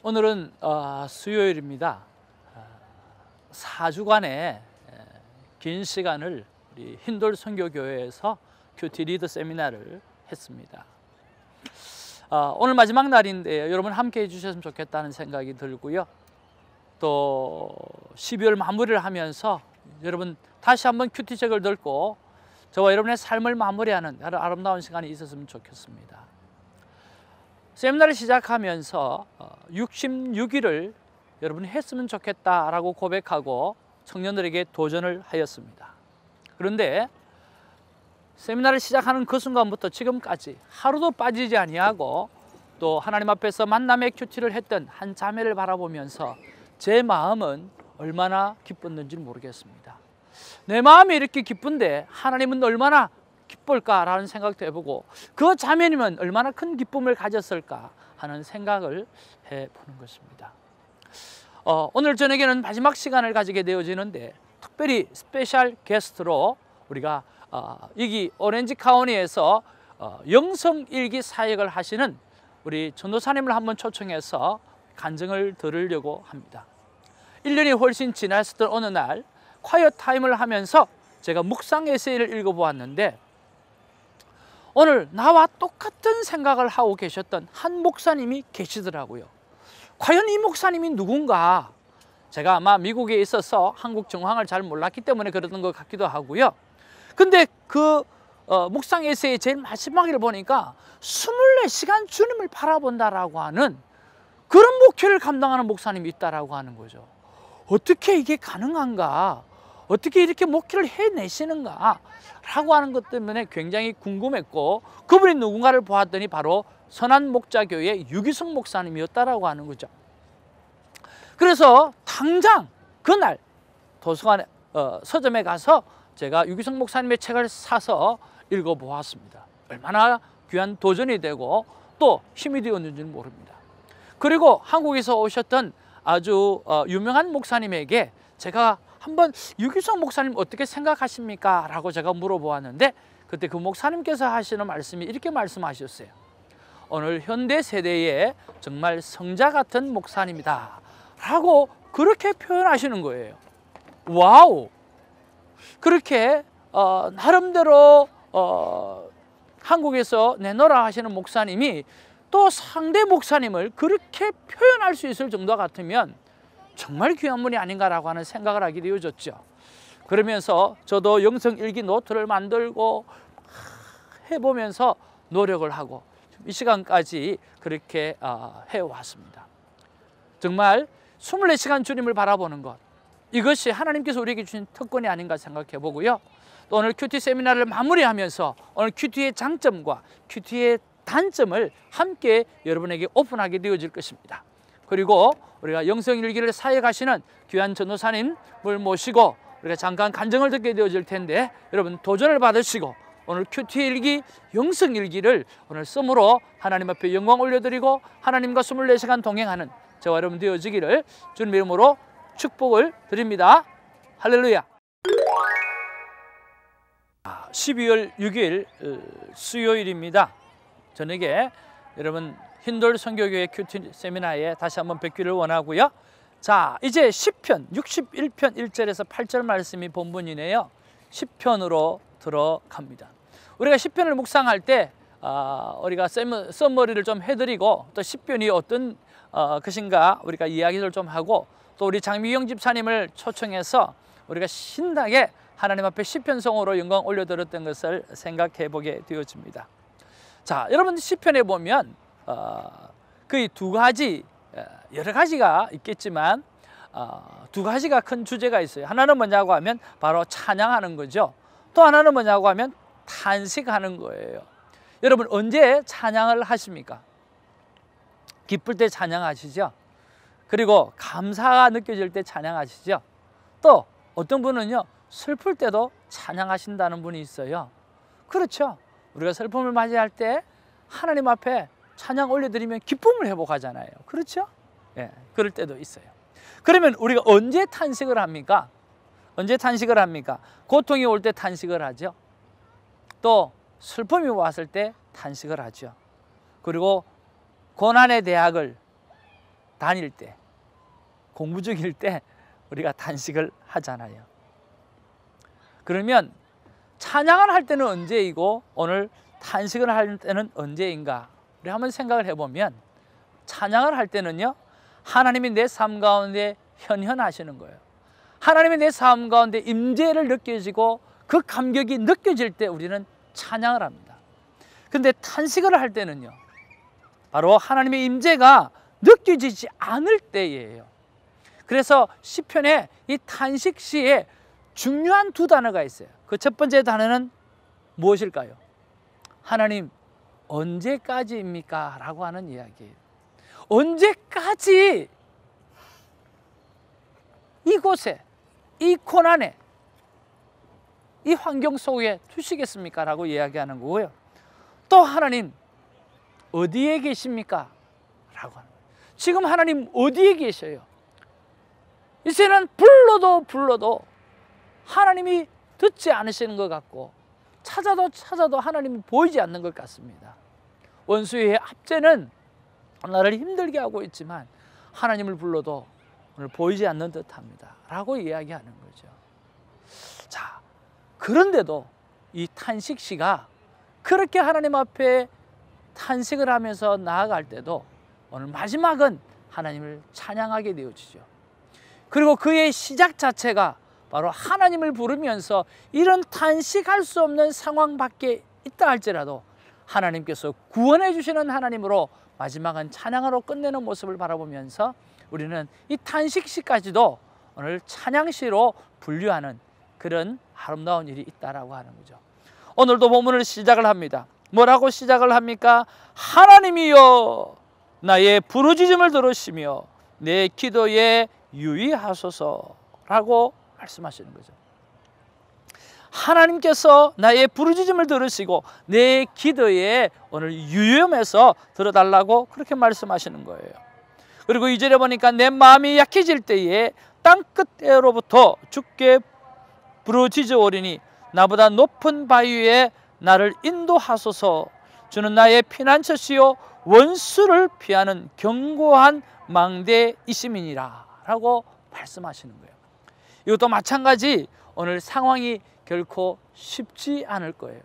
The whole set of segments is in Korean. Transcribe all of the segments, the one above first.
오늘은 수요일입니다. 4주간의 긴 시간을 우리 힌돌 선교교회에서 큐티 리더 세미나를 했습니다. 오늘 마지막 날인데 여러분 함께 해주셨으면 좋겠다는 생각이 들고요. 또 12월 마무리를 하면서 여러분 다시 한번 큐티책을 들고 저와 여러분의 삶을 마무리하는 아름다운 시간이 있었으면 좋겠습니다. 세미나를 시작하면서 66일을 여러분이 했으면 좋겠다라고 고백하고 청년들에게 도전을 하였습니다. 그런데 세미나를 시작하는 그 순간부터 지금까지 하루도 빠지지 아니하고 또 하나님 앞에서 만남의 큐티를 했던 한 자매를 바라보면서 제 마음은 얼마나 기뻤는지 모르겠습니다. 내 마음이 이렇게 기쁜데 하나님은 얼마나 기쁠까라는 생각도 해보고 그 자매님은 얼마나 큰 기쁨을 가졌을까 하는 생각을 해보는 것입니다. 오늘 저녁에는 마지막 시간을 가지게 되어지는데 특별히 스페셜 게스트로 우리가 여기 오렌지 카운티에서 영성일기 사역을 하시는 우리 전도사님을 한번 초청해서 간증을 들으려고 합니다. 1년이 훨씬 지났었던 어느 날 콰이어 타임을 하면서 제가 묵상 에세이를 읽어보았는데 오늘 나와 똑같은 생각을 하고 계셨던 한 목사님이 계시더라고요. 과연 이 목사님이 누군가? 제가 아마 미국에 있어서 한국 정황을 잘 몰랐기 때문에 그러던 것 같기도 하고요. 근데 그 묵상 에세이 제일 마지막을 보니까 24시간 주님을 바라본다라고 하는 그런 목회를 감당하는 목사님이 있다라고 하는 거죠. 어떻게 이게 가능한가? 어떻게 이렇게 목회를 해내시는가? 라고 하는 것 때문에 굉장히 궁금했고 그분이 누군가를 보았더니 바로 선한목자교회 유기성 목사님이었다라고 하는 거죠. 그래서 당장 그날 도서관 서점에 가서 제가 유기성 목사님의 책을 사서 읽어보았습니다. 얼마나 귀한 도전이 되고 또 힘이 되었는지는 모릅니다. 그리고 한국에서 오셨던 아주 유명한 목사님에게 제가 한번 유기성 목사님 어떻게 생각하십니까? 라고 제가 물어보았는데 그때 그 목사님께서 하시는 말씀이 이렇게 말씀하셨어요. 오늘 현대 세대에 정말 성자 같은 목사님이다 라고 그렇게 표현하시는 거예요. 와우! 그렇게 나름대로 한국에서 내놓으라 하시는 목사님이 또 상대 목사님을 그렇게 표현할 수 있을 정도 같으면 정말 귀한 분이 아닌가라고 하는 생각을 하게 되어졌죠. 그러면서 저도 영성일기 노트를 만들고 해보면서 노력을 하고 이 시간까지 그렇게 해왔습니다. 정말 24시간 주님을 바라보는 것, 이것이 하나님께서 우리에게 주신 특권이 아닌가 생각해 보고요. 또 오늘 큐티 세미나를 마무리하면서 오늘 큐티의 장점과 큐티의 단점을 함께 여러분에게 오픈하게 되어질 것입니다. 그리고 우리가 영성일기를 사역하시는 귀한 전도사님을 모시고 우리가 잠깐 간증을 듣게 되어질 텐데 여러분 도전을 받으시고 오늘 큐티일기 영성일기를 오늘 씀으로 하나님 앞에 영광 올려드리고 하나님과 24시간 동행하는 저와 여러분 되어지기를 주님 이름으로 축복을 드립니다. 할렐루야. 12월 6일 수요일입니다. 저녁에 여러분 힌돌 선교교회 큐티 세미나에 다시 한번 뵙기를 원하고요. 자, 이제 시편 61편 1절에서 8절 말씀이 본문이네요. 시편으로 들어갑니다. 우리가 시편을 묵상할 때 우리가 썸머리를 좀 해드리고 또 시편이 어떤 것인가 우리가 이야기를 좀 하고 또 우리 장미경 집사님을 초청해서 우리가 신나게 하나님 앞에 시편송으로 영광 올려드렸던 것을 생각해 보게 되어집니다. 자, 여러분 시편에 보면 거의 두 가지, 여러 가지가 있겠지만 두 가지가 큰 주제가 있어요. 하나는 뭐냐고 하면 바로 찬양하는 거죠. 또 하나는 뭐냐고 하면 탄식하는 거예요. 여러분 언제 찬양을 하십니까? 기쁠 때 찬양하시죠? 그리고 감사가 느껴질 때 찬양하시죠? 또 어떤 분은요 슬플 때도 찬양하신다는 분이 있어요. 그렇죠. 우리가 슬픔을 맞이할 때 하나님 앞에 찬양 올려드리면 기쁨을 회복하잖아요. 그렇죠? 예, 그럴 때도 있어요. 그러면 우리가 언제 탄식을 합니까? 언제 탄식을 합니까? 고통이 올 때 탄식을 하죠. 또 슬픔이 왔을 때 탄식을 하죠. 그리고 고난의 대학을 다닐 때, 공부 중일 때 우리가 탄식을 하잖아요. 그러면 찬양을 할 때는 언제이고 오늘 탄식을 할 때는 언제인가? 우리 한번 생각을 해보면 찬양을 할 때는요, 하나님이 내 삶 가운데 현현하시는 거예요. 하나님이 내 삶 가운데 임재를 느껴지고 그 감격이 느껴질 때 우리는 찬양을 합니다. 근데 탄식을 할 때는요, 바로 하나님의 임재가 느껴지지 않을 때예요. 그래서 시편에 이 탄식 시에 중요한 두 단어가 있어요. 그 첫 번째 단어는 무엇일까요? 하나님, 언제까지입니까? 라고 하는 이야기예요. 언제까지 이곳에, 이 고난에, 이 환경 속에 두시겠습니까? 라고 이야기하는 거고요. 또 하나님, 어디에 계십니까? 라고 하는 거예요. 지금 하나님 어디에 계셔요? 이제는 불러도 하나님이 듣지 않으시는 것 같고, 찾아도 하나님이 보이지 않는 것 같습니다. 원수의 압제는 나를 힘들게 하고 있지만 하나님을 불러도 오늘 보이지 않는 듯합니다 라고 이야기하는 거죠. 자, 그런데도 이 탄식시가 그렇게 하나님 앞에 탄식을 하면서 나아갈 때도 오늘 마지막은 하나님을 찬양하게 되어지죠. 그리고 그의 시작 자체가 바로 하나님을 부르면서 이런 탄식할 수 없는 상황 밖에 있다 할지라도 하나님께서 구원해 주시는 하나님으로 마지막은 찬양으로 끝내는 모습을 바라보면서 우리는 이 탄식시까지도 오늘 찬양시로 분류하는 그런 아름다운 일이 있다라고 하는 거죠. 오늘도 본문을 시작을 합니다. 뭐라고 시작을 합니까? 하나님이여 나의 부르짖음을 들으시며 내 기도에 유의하소서라고 말씀하시는 거죠. 하나님께서 나의 부르짖음을 들으시고 내 기도에 오늘 유념해서 들어달라고 그렇게 말씀하시는 거예요. 그리고 2절에 보니까 내 마음이 약해질 때에 땅끝에로부터 주께 부르짖으오리니 나보다 높은 바위 위에 나를 인도하소서. 주는 나의 피난처시요 원수를 피하는 견고한 망대이심이니라 라고 말씀하시는 거예요. 이것도 마찬가지 오늘 상황이 결코 쉽지 않을 거예요.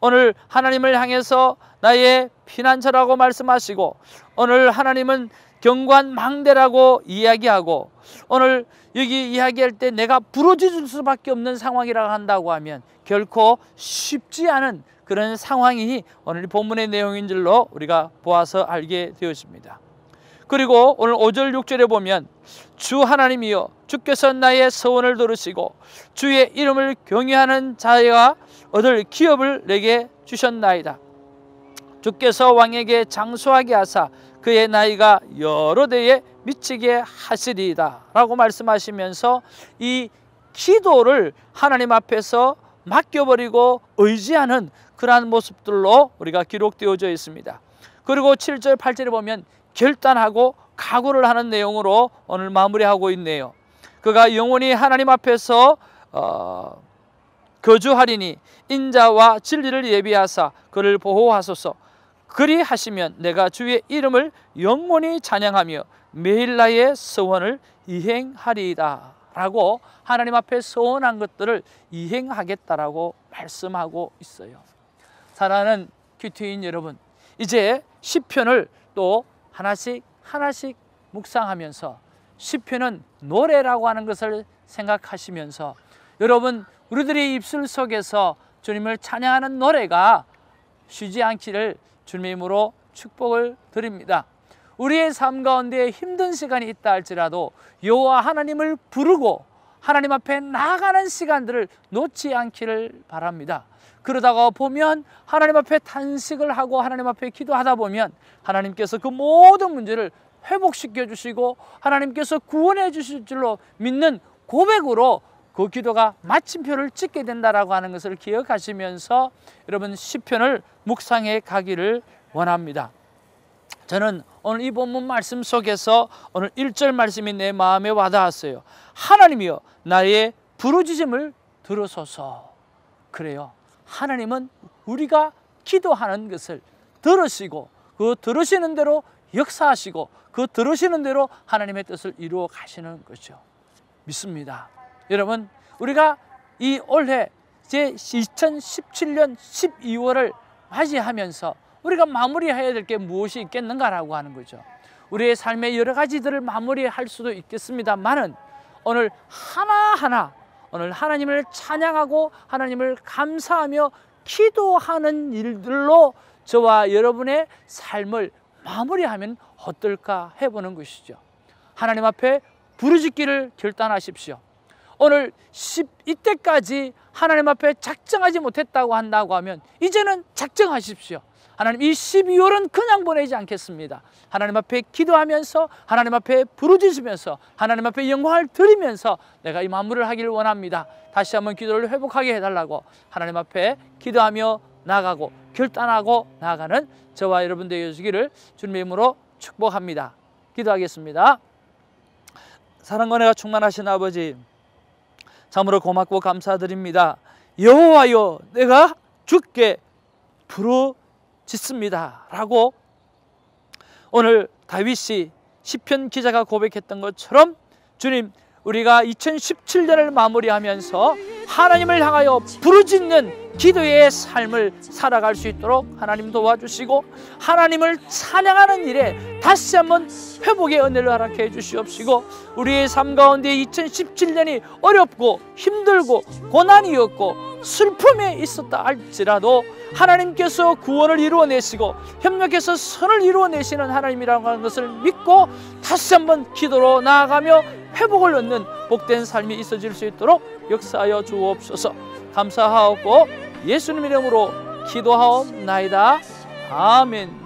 오늘 하나님을 향해서 나의 피난처라고 말씀하시고 오늘 하나님은 견고한 망대라고 이야기하고 오늘 여기 이야기할 때 내가 부러질 수밖에 없는 상황이라고 한다고 하면 결코 쉽지 않은 그런 상황이 오늘 본문의 내용인 줄로 우리가 보아서 알게 되었습니다. 그리고 오늘 5절 6절에 보면 주 하나님이여 주께서 나의 서원을 들으시고 주의 이름을 경외하는 자가 얻을 기업을 내게 주셨나이다. 주께서 왕에게 장수하게 하사 그의 나이가 여러 대에 미치게 하시리이다 라고 말씀하시면서 이 기도를 하나님 앞에서 맡겨버리고 의지하는 그러한 모습들로 우리가 기록되어져 있습니다. 그리고 7절 8절에 보면 결단하고 각오를 하는 내용으로 오늘 마무리하고 있네요. 그가 영원히 하나님 앞에서 거주하리니 인자와 진리를 예비하사 그를 보호하소서. 그리 하시면 내가 주의 이름을 영원히 찬양하며 매일 나의 서원을 이행하리이다 라고 하나님 앞에 서원한 것들을 이행하겠다라고 말씀하고 있어요. 사랑하는 큐티인 여러분, 이제 시편을 또 하나씩 묵상하면서 시편은 노래라고 하는 것을 생각하시면서 여러분 우리들의 입술 속에서 주님을 찬양하는 노래가 쉬지 않기를 주님의 이름으로 축복을 드립니다. 우리의 삶 가운데 힘든 시간이 있다 할지라도 여호와 하나님을 부르고 하나님 앞에 나아가는 시간들을 놓지 않기를 바랍니다. 그러다가 보면 하나님 앞에 탄식을 하고 하나님 앞에 기도하다 보면 하나님께서 그 모든 문제를 회복시켜 주시고 하나님께서 구원해 주실 줄로 믿는 고백으로 그 기도가 마침표를 찍게 된다라고 하는 것을 기억하시면서 여러분 시편을 묵상해 가기를 원합니다. 저는 오늘 이 본문 말씀 속에서 오늘 1절 말씀이 내 마음에 와닿았어요. 하나님이여 나의 부르짖음을 들으소서. 그래요. 하나님은 우리가 기도하는 것을 들으시고 그 들으시는 대로 역사하시고 그 들으시는 대로 하나님의 뜻을 이루어 가시는 거죠. 믿습니다. 여러분, 우리가 이 올해 제 2017년 12월을 맞이하면서 우리가 마무리해야 될 게 무엇이 있겠는가라고 하는 거죠. 우리의 삶의 여러 가지들을 마무리할 수도 있겠습니다만은 오늘 하나하나 오늘 하나님을 찬양하고 하나님을 감사하며 기도하는 일들로 저와 여러분의 삶을 마무리하면 어떨까 해보는 것이죠. 하나님 앞에 부르짖기를 결단하십시오. 오늘 이때까지 하나님 앞에 작정하지 못했다고 한다고 하면 이제는 작정하십시오. 하나님, 이 12월은 그냥 보내지 않겠습니다. 하나님 앞에 기도하면서 하나님 앞에 부르짖으면서 하나님 앞에 영광을 드리면서 내가 이 마무리를 하기를 원합니다. 다시 한번 기도를 회복하게 해달라고 하나님 앞에 기도하며 나가고 결단하고 나아가는 저와 여러분 되시기를 주님의 이름으로 축복합니다. 기도하겠습니다. 사랑과 은혜가 충만하신 아버지, 참으로 고맙고 감사드립니다. 여호와여, 내가 주께 부르짖습니다 라고 오늘 다윗이 시편 기자가 고백했던 것처럼 주님, 우리가 2017년을 마무리하면서 하나님을 향하여 부르짖는 기도의 삶을 살아갈 수 있도록 하나님 도와주시고 하나님을 찬양하는 일에 다시 한번 회복의 은혜를 허락해 주시옵시고 우리의 삶 가운데 2017년이 어렵고 힘들고 고난이었고 슬픔에 있었다 할지라도 하나님께서 구원을 이루어내시고 협력해서 선을 이루어내시는 하나님이라고 하는 것을 믿고 다시 한번 기도로 나아가며 회복을 얻는 복된 삶이 있어질 수 있도록 역사하여 주옵소서. 감사하옵고 예수님 이름으로 기도하옵나이다. 아멘.